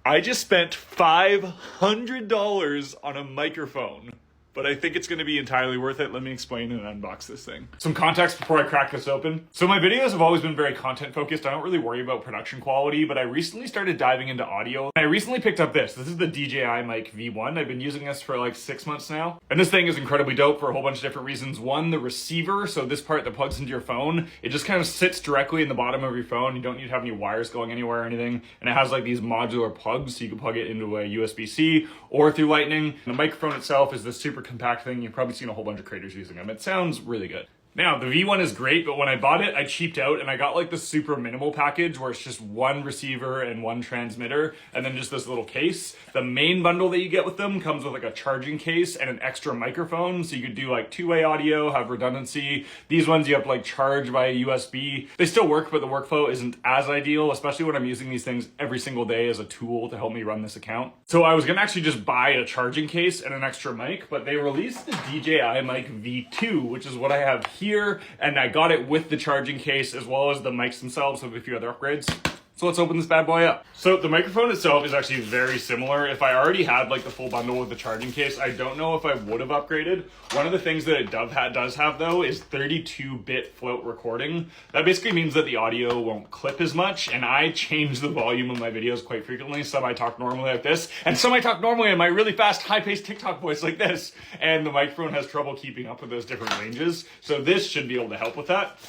I just spent $500 on a microphone, but I think it's going to be entirely worth it. Let me explain and unbox this thing. Some context before I crack this open. So my videos have always been very content focused. I don't really worry about production quality, but I recently started diving into audio. I recently picked up this. This is the DJI Mic V1. I've been using this for like 6 months now. And this thing is incredibly dope for a whole bunch of different reasons. One, the receiver. So this part that plugs into your phone, it just kind of sits directly in the bottom of your phone. You don't need to have any wires going anywhere or anything. And it has like these modular plugs, so you can plug it into a USB-C or through Lightning. And the microphone itself is this super compact thing. You've probably seen a whole bunch of creators using them. It sounds really good. Now, the V1 is great, but when I bought it, I cheaped out and I got like the super minimal package where it's just one receiver and one transmitter and then just this little case. The main bundle that you get with them comes with like a charging case and an extra microphone, so you could do like two-way audio, have redundancy. These ones you have to like charge via USB. They still work, but the workflow isn't as ideal, especially when I'm using these things every single day as a tool to help me run this account. So I was gonna actually just buy a charging case and an extra mic, but they released the DJI Mic V2, which is what I have here, and I got it with the charging case as well as the mics themselves with a few other upgrades. So let's open this bad boy up. So the microphone itself is actually very similar. If I already had like the full bundle with the charging case, I don't know if I would have upgraded. One of the things that it does have though is 32-bit float recording. That basically means that the audio won't clip as much, and I change the volume of my videos quite frequently. Some I talk normally like this, and some I talk normally in my really fast, high-paced TikTok voice like this. And the microphone has trouble keeping up with those different ranges. So this should be able to help with that.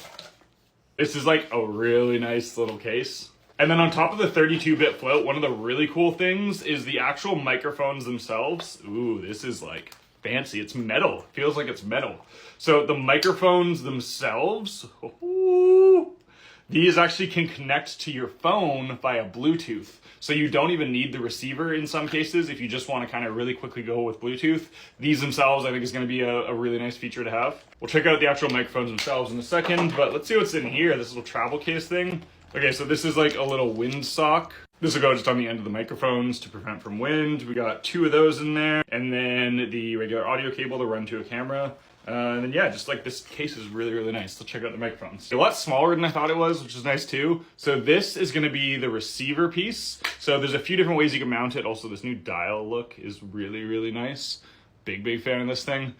This is like a really nice little case. And then on top of the 32-bit float, one of the really cool things is the actual microphones themselves. Ooh, this is like fancy. It's metal. It feels like it's metal. So the microphones themselves, ooh, these actually can connect to your phone via Bluetooth. So you don't even need the receiver in some cases if you just want to kind of really quickly go with Bluetooth. These themselves I think is going to be a really nice feature to have. We'll check out the actual microphones themselves in a second, but let's see what's in here, this little travel case thing. Okay, so this is like a little windsock. This will go just on the end of the microphones to prevent from wind. We got 2 of those in there, and then the regular audio cable to run to a camera. And then yeah, just like this case is really, really nice. Let's check out the microphones. A lot smaller than I thought it was, which is nice too. So this is gonna be the receiver piece. So there's a few different ways you can mount it. Also, this new dial look is really, really nice. Big fan of this thing.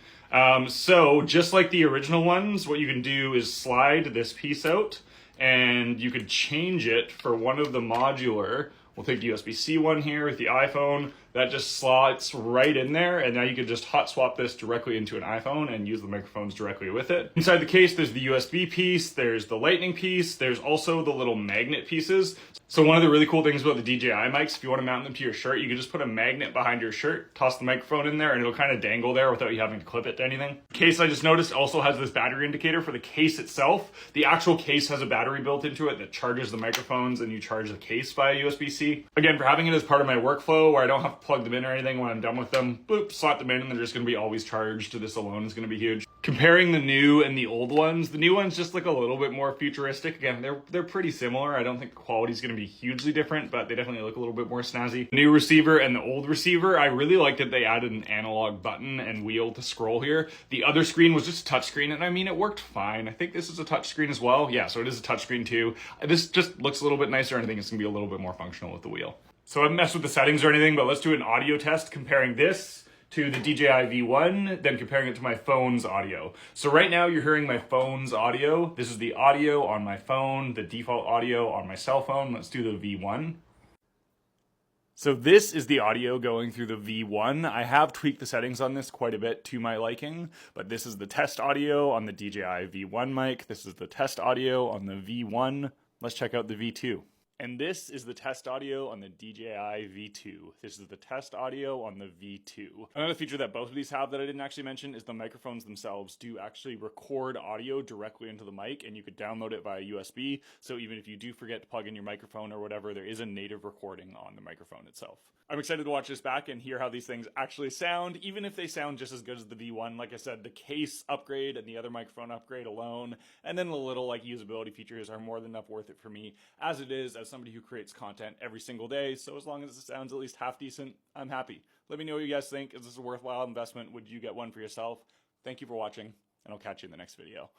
So just like the original ones, what you can do is slide this piece out, and you could change it for one of the modular. We'll take the USB-C one here with the iPhone. That just slots right in there, and now you could just hot swap this directly into an iPhone and use the microphones directly with it. Inside the case, there's the USB piece, there's the Lightning piece, there's also the little magnet pieces. So one of the really cool things about the DJI mics, if you want to mount them to your shirt, you can just put a magnet behind your shirt, toss the microphone in there, and it'll kind of dangle there without you having to clip it to anything. The case, I just noticed, also has this battery indicator for the case itself. The actual case has a battery built into it that charges the microphones, and you charge the case via USB-C. Again, for having it as part of my workflow where I don't have to plug them in or anything when I'm done with them, boop, slot them in, and they're just going to be always charged. This alone is going to be huge. Comparing the new and the old ones, the new ones just look a little bit more futuristic. Again, they're pretty similar. I don't think the quality is going to be hugely different, but they definitely look a little bit more snazzy. The new receiver and the old receiver, I really liked that they added an analog button and wheel to scroll here. The other screen was just a touch screen, and I mean, it worked fine. I think this is a touch screen as well. Yeah, so it is a touch screen too. This just looks a little bit nicer, and I think it's going to be a little bit more functional with the wheel. So I haven't messed with the settings or anything, but let's do an audio test comparing this to the DJI V1, then comparing it to my phone's audio. So right now you're hearing my phone's audio. This is the audio on my phone, the default audio on my cell phone. Let's do the V1. So this is the audio going through the V1. I have tweaked the settings on this quite a bit to my liking, but this is the test audio on the DJI V1 mic. This is the test audio on the V1. Let's check out the V2. And this is the test audio on the DJI V2. This is the test audio on the V2. Another feature that both of these have that I didn't actually mention is the microphones themselves do actually record audio directly into the mic, and you could download it via USB. So even if you do forget to plug in your microphone or whatever, there is a native recording on the microphone itself. I'm excited to watch this back and hear how these things actually sound, even if they sound just as good as the V1. Like I said, the case upgrade and the other microphone upgrade alone, and then the little like usability features are more than enough worth it for me as it is as somebody who creates content every single day. So as long as it sounds at least half decent, I'm happy. Let me know what you guys think. Is this a worthwhile investment? Would you get one for yourself? Thank you for watching, and I'll catch you in the next video.